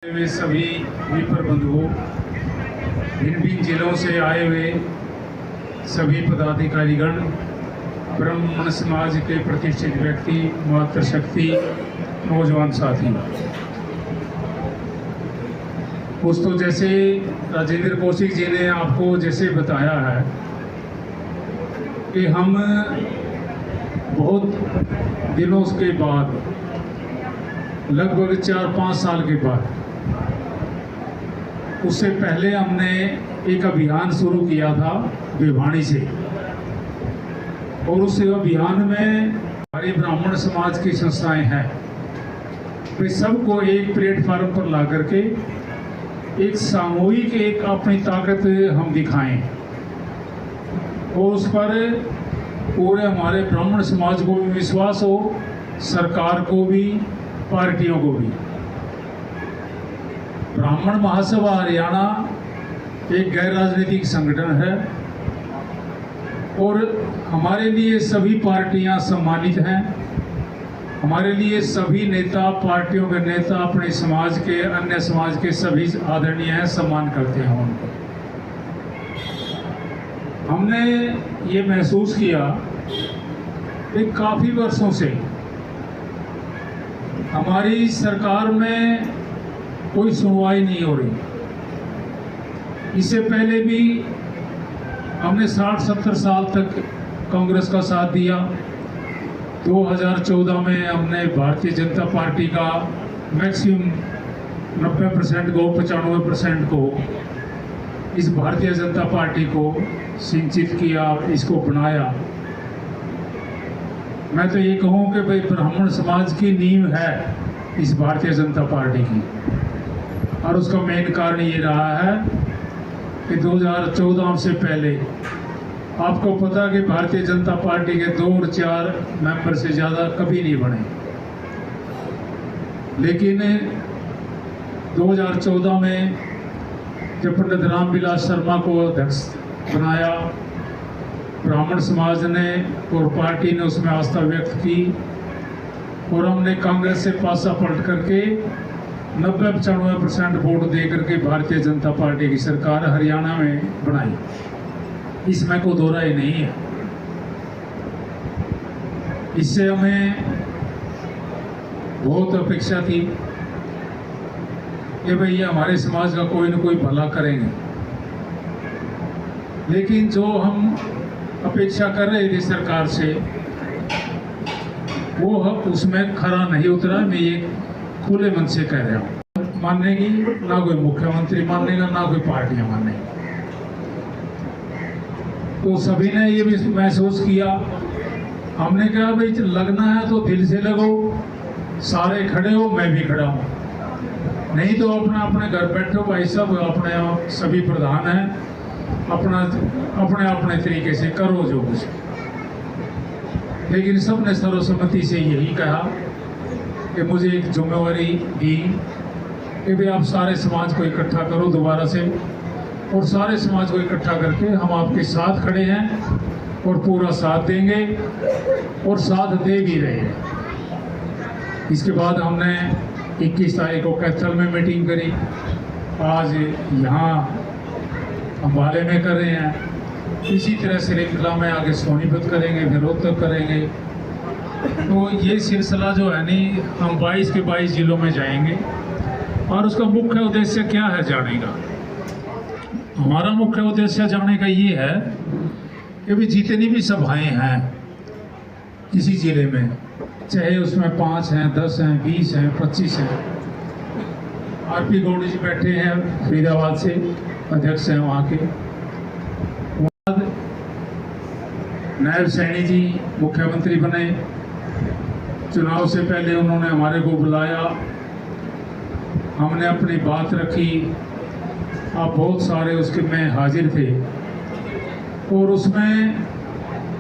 वे सभी विप्र बंधुओं, भिन्न भिन्न जिलों से आए हुए सभी पदाधिकारीगण, ब्राह्मण समाज के प्रतिष्ठित व्यक्ति, मातृशक्ति, नौजवान साथी। कुछ तो जैसे राजेंद्र कौशिक जी ने आपको जैसे बताया है कि हम बहुत दिनों के बाद, लगभग 4-5 साल के बाद, उससे पहले हमने एक अभियान शुरू किया था भिवानी से, और उस अभियान में हमारे ब्राह्मण समाज की संस्थाएं हैं, वे सबको एक प्लेटफार्म पर ला करके एक सामूहिक एक अपनी ताकत हम दिखाएं, और उस पर पूरे हमारे ब्राह्मण समाज को भी विश्वास हो, सरकार को भी, पार्टियों को भी। ब्राह्मण महासभा हरियाणा एक गैर राजनीतिक संगठन है और हमारे लिए सभी पार्टियां सम्मानित हैं। हमारे लिए सभी नेता, पार्टियों के नेता अपने समाज के, अन्य समाज के सभी आदरणीय हैं, सम्मान करते हैं उनको। हमने ये महसूस किया कि काफ़ी वर्षों से हमारी सरकार में कोई सुनवाई नहीं हो रही। इससे पहले भी हमने 60-70 साल तक कांग्रेस का साथ दिया। 2014 में हमने भारतीय जनता पार्टी का मैक्सिमम 90% को, 95% को, इस भारतीय जनता पार्टी को सिंचित किया, इसको बनाया। मैं तो ये कहूँ कि भाई ब्राह्मण समाज की नींव है इस भारतीय जनता पार्टी की, और उसका मेन कारण ये रहा है कि 2014 से पहले आपको पता कि भारतीय जनता पार्टी के 2 और 4 मेंबर से ज़्यादा कभी नहीं बने, लेकिन 2014 में जब पंडित रामविलास शर्मा को अध्यक्ष बनाया, ब्राह्मण समाज ने और पार्टी ने उसमें आस्था व्यक्त की, और हमने कांग्रेस से पासा पलट करके 90-95% वोट दे करके भारतीय जनता पार्टी की सरकार हरियाणा में बनाई। इसमें कोई दो राय नहीं है। इससे हमें बहुत अपेक्षा थी कि भाई हमारे समाज का कोई न कोई भला करेंगे, लेकिन जो हम अपेक्षा कर रहे थे सरकार से, वो उसमें खरा नहीं उतरा। मैं ये खुले मन से कह रहा हूँ। मानेगी ना कोई मुख्यमंत्री मानेगा, ना कोई पार्टियां मानेगी। तो सभी ने ये भी महसूस किया। हमने कहा भाई लगना है तो दिल से लगो, सारे खड़े हो, मैं भी खड़ा हूँ, नहीं तो अपना अपने घर बैठो भाई साहब, अपने सभी प्रधान हैं, अपना अपने अपने तरीके से करो जो कुछ। लेकिन सबने सर्वसम्मति से यही कहा कि मुझे एक जिम्मेवारी दी कि भाई आप सारे समाज को इकट्ठा करो दोबारा से, और सारे समाज को इकट्ठा करके हम आपके साथ खड़े हैं और पूरा साथ देंगे और साथ दे भी रहे हैं। इसके बाद हमने 21 तारीख को कैथल में मीटिंग करी, आज यहाँ अम्बाले में कर रहे हैं, इसी तरह श्रृंखला में आगे सोनीपत करेंगे, फिर रोहतक करेंगे। तो ये सिलसिला जो है नहीं, हम 22 के 22 जिलों में जाएंगे। और उसका मुख्य उद्देश्य क्या है जाने का? हमारा मुख्य उद्देश्य जाने का ये है कि भी जितनी भी सभाएं हैं किसी जिले में, चाहे उसमें 5 हैं, 10 हैं, 20 हैं, 25 हैं। आरपी गौड़ जी बैठे हैं फरीदाबाद से, अध्यक्ष हैं वहाँ के। नायब सैनी जी मुख्यमंत्री बने, चुनाव से पहले उन्होंने हमारे को बुलाया, हमने अपनी बात रखी। आप बहुत सारे उसके में हाजिर थे, और उसमें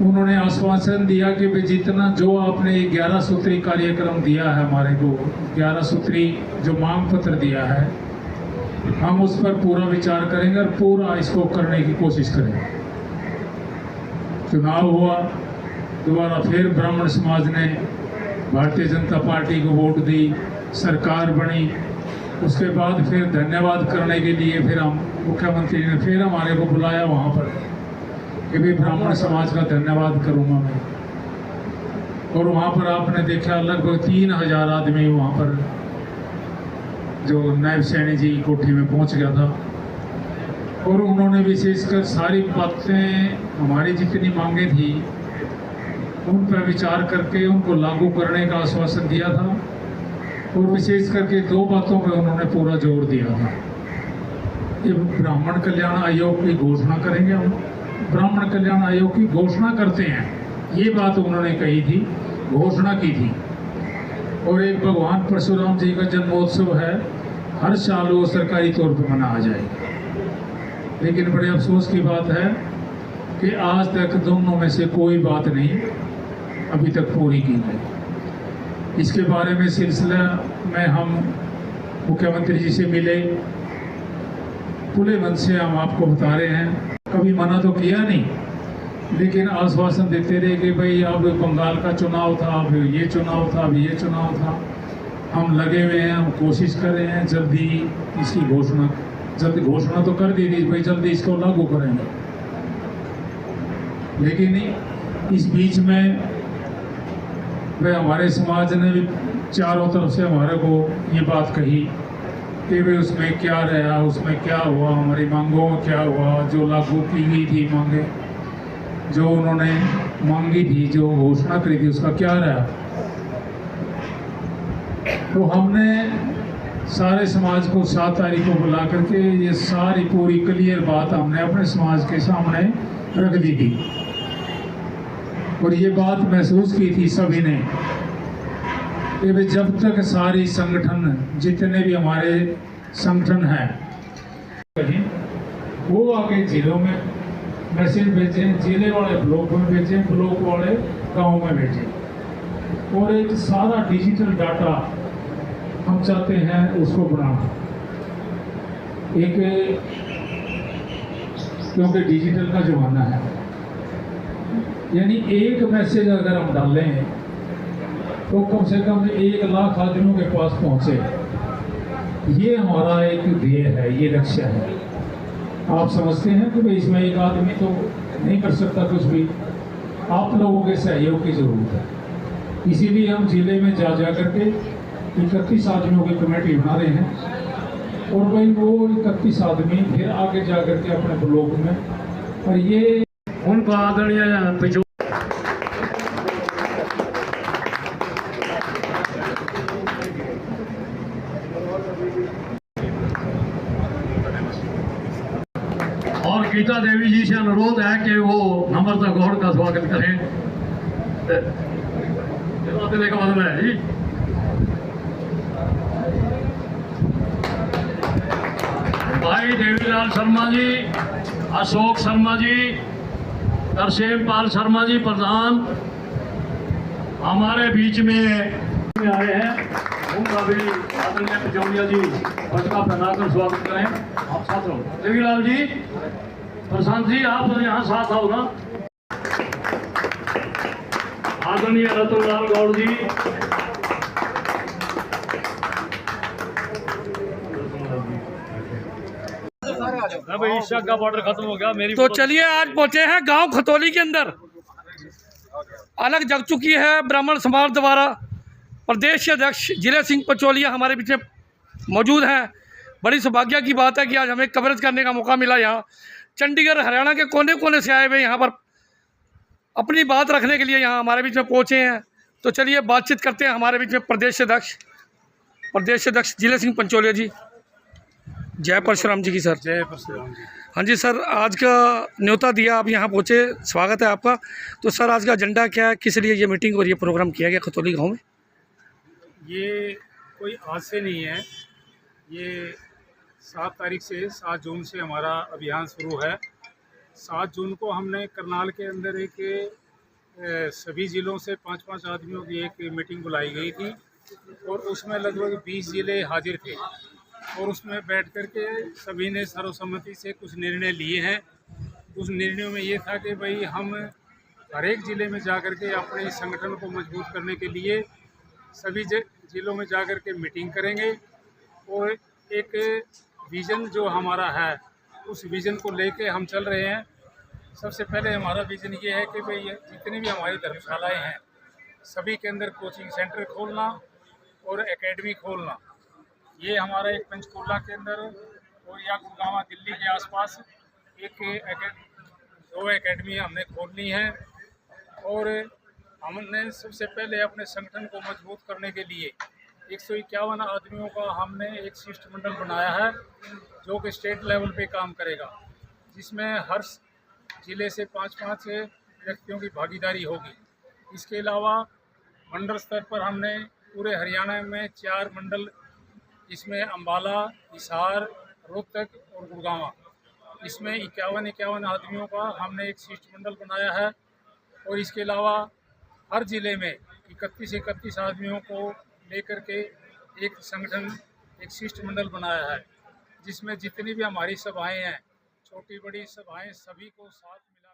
उन्होंने आश्वासन दिया कि भाई जितना जो आपने 11 सूत्री कार्यक्रम दिया है हमारे को, 11 सूत्री जो मांग पत्र दिया है, हम उस पर पूरा विचार करेंगे और पूरा इसको करने की कोशिश करेंगे। चुनाव हुआ, दोबारा फिर ब्राह्मण समाज ने भारतीय जनता पार्टी को वोट दी, सरकार बनी, उसके बाद फिर धन्यवाद करने के लिए फिर हम मुख्यमंत्री ने फिर हमारे को बुलाया वहाँ पर कि भाई ब्राह्मण समाज का धन्यवाद करूँगा मैं। और वहाँ पर आपने देखा लगभग 3000 आदमी वहाँ पर जो नायब सैनी जी कोठी में पहुँच गया था। और उन्होंने विशेषकर सारी बातें हमारी जितनी मांगे थी उन पर विचार करके उनको लागू करने का आश्वासन दिया था। और विशेष करके 2 बातों पर उन्होंने पूरा जोर दिया था। ये ब्राह्मण कल्याण आयोग की घोषणा करेंगे, हम ब्राह्मण कल्याण आयोग की घोषणा करते हैं, ये बात उन्होंने कही थी, घोषणा की थी। और एक भगवान परशुराम जी का जन्मोत्सव है, हर साल वो सरकारी तौर पर मनाया जाएगा। लेकिन बड़े अफसोस की बात है कि आज तक दोनों में से कोई बात नहीं अभी तक पूरी की गई। इसके बारे में सिलसिला में हम मुख्यमंत्री जी से मिले, खुले मन से हम आपको बता रहे हैं, कभी मना तो किया नहीं, लेकिन आश्वासन देते रहे कि भाई अब बंगाल का चुनाव था, अब ये चुनाव था, अब ये चुनाव था, हम लगे हुए हैं, हम कोशिश कर रहे हैं जल्दी इसकी घोषणा, जल्दी घोषणा तो कर दी थी भाई जल्दी इसको लागू करेंगे। लेकिन इस बीच में वह हमारे समाज ने भी चारों तरफ से हमारे को ये बात कही कि भाई उसमें क्या रहा, उसमें क्या हुआ, हमारी मांगों में क्या हुआ, जो लागू की गई थी मांगे, जो उन्होंने मांगी थी, जो घोषणा करी थी, उसका क्या रहा। तो हमने सारे समाज को 7 तारीख को बुला करके ये सारी पूरी क्लियर बात हमने अपने समाज के सामने रख दी थी। और ये बात महसूस की थी सभी ने कि जब तक सारी संगठन, जितने भी हमारे संगठन हैं, वो आगे जिलों में मैसेज भेजें, जिले वाले ब्लॉक में भेजें, ब्लॉक वाले गांव में भेजें, और एक सारा डिजिटल डाटा हम चाहते हैं उसको बनाना। एक क्योंकि डिजिटल का ज़माना है, यानी एक मैसेज अगर हम डालें तो कम से कम 1 लाख आदमियों के पास पहुंचे, ये हमारा एक ध्येय है, ये लक्ष्य है। आप समझते हैं कि भाई इसमें एक आदमी तो नहीं कर सकता कुछ भी, आप लोगों के सहयोग की ज़रूरत है। इसीलिए हम जिले में जा करके 31 आदमियों की कमेटी बना रहे हैं, और भाई वो 31 आदमी फिर आगे जा करके अपने ब्लॉक में, और ये उनको आदरणीय और गीता देवी जी से अनुरोध है कि वो नम्रता गौड़ का स्वागत करें। का मतलब है जी, भाई देवीलाल शर्मा जी, अशोक शर्मा जी, तरसेम पाल शर्मा जी प्रधान हमारे बीच में आए हैं। उनका भी आदरणीय पचौड़िया जी पटका पहनाकर स्वागत करें। आप साथ रहो, देवीलाल जी, प्रशांत जी आप तो यहाँ साथ आओ ना। आदरणीय रतनलाल गौड़ जी, का बॉर्डर खत्म हो गया मेरी। तो चलिए आज पहुंचे हैं गांव खतौली के अंदर। अलग जग चुकी है ब्राह्मण समाज द्वारा। प्रदेश अध्यक्ष जिले सिंह पचौलिया हमारे बीच में मौजूद हैं। बड़ी सौभाग्य की बात है कि आज हमें कवरेज करने का मौका मिला। यहाँ चंडीगढ़ हरियाणा के कोने कोने से आए हुए यहाँ पर अपनी बात रखने के लिए यहाँ हमारे बीच में पहुँचे हैं। तो चलिए बातचीत करते हैं हमारे बीच में प्रदेश अध्यक्ष जिले सिंह पचौलिया जी। जय परशुराम जी की सर। जय परशुराम जी। हाँ जी सर, आज का न्योता दिया, आप यहाँ पहुँचे, स्वागत है आपका। तो सर आज का एजेंडा क्या है, किस लिए ये मीटिंग और ये प्रोग्राम किया गया खतौली गांव में? ये कोई आज से नहीं है, ये 7 तारीख से 7 जून से हमारा अभियान शुरू है। 7 जून को हमने करनाल के अंदर एक सभी ज़िलों से 5-5 आदमियों की एक मीटिंग बुलाई गई थी, और उसमें लगभग 20 ज़िले हाजिर थे। और उसमें बैठ कर के सभी ने सर्वसम्मति से कुछ निर्णय लिए हैं। उस निर्णयों में ये था कि भाई हम हर एक ज़िले में जा कर के अपने इस संगठन को मजबूत करने के लिए सभी ज़िलों में जा कर के मीटिंग करेंगे, और एक विज़न जो हमारा है उस विज़न को लेके हम चल रहे हैं। सबसे पहले हमारा विज़न ये है कि भाई ये जितनी भी हमारी धर्मशालाएं हैं सभी के अंदर कोचिंग सेंटर खोलना और एकेडमी खोलना। ये हमारा एक पंचकूला के अंदर और या गुड़गांव दिल्ली के आसपास दो एकेडमी हमने खोलनी है। और हमने सबसे पहले अपने संगठन को मजबूत करने के लिए 151 आदमियों का हमने एक शिष्टमंडल बनाया है जो कि स्टेट लेवल पे काम करेगा, जिसमें हर जिले से 5-5 व्यक्तियों की भागीदारी होगी। इसके अलावा मंडल स्तर पर हमने पूरे हरियाणा में 4 मंडल, इसमें अम्बाला, हिसार, रोहतक और गुड़गांव, इसमें 51 आदमियों का हमने एक शिष्टमंडल बनाया है। और इसके अलावा हर ज़िले में 31 आदमियों को लेकर के एक संगठन, एक शिष्टमंडल बनाया है, जिसमें जितनी भी हमारी सभाएं हैं, छोटी बड़ी सभाएं, सभी को साथ मिला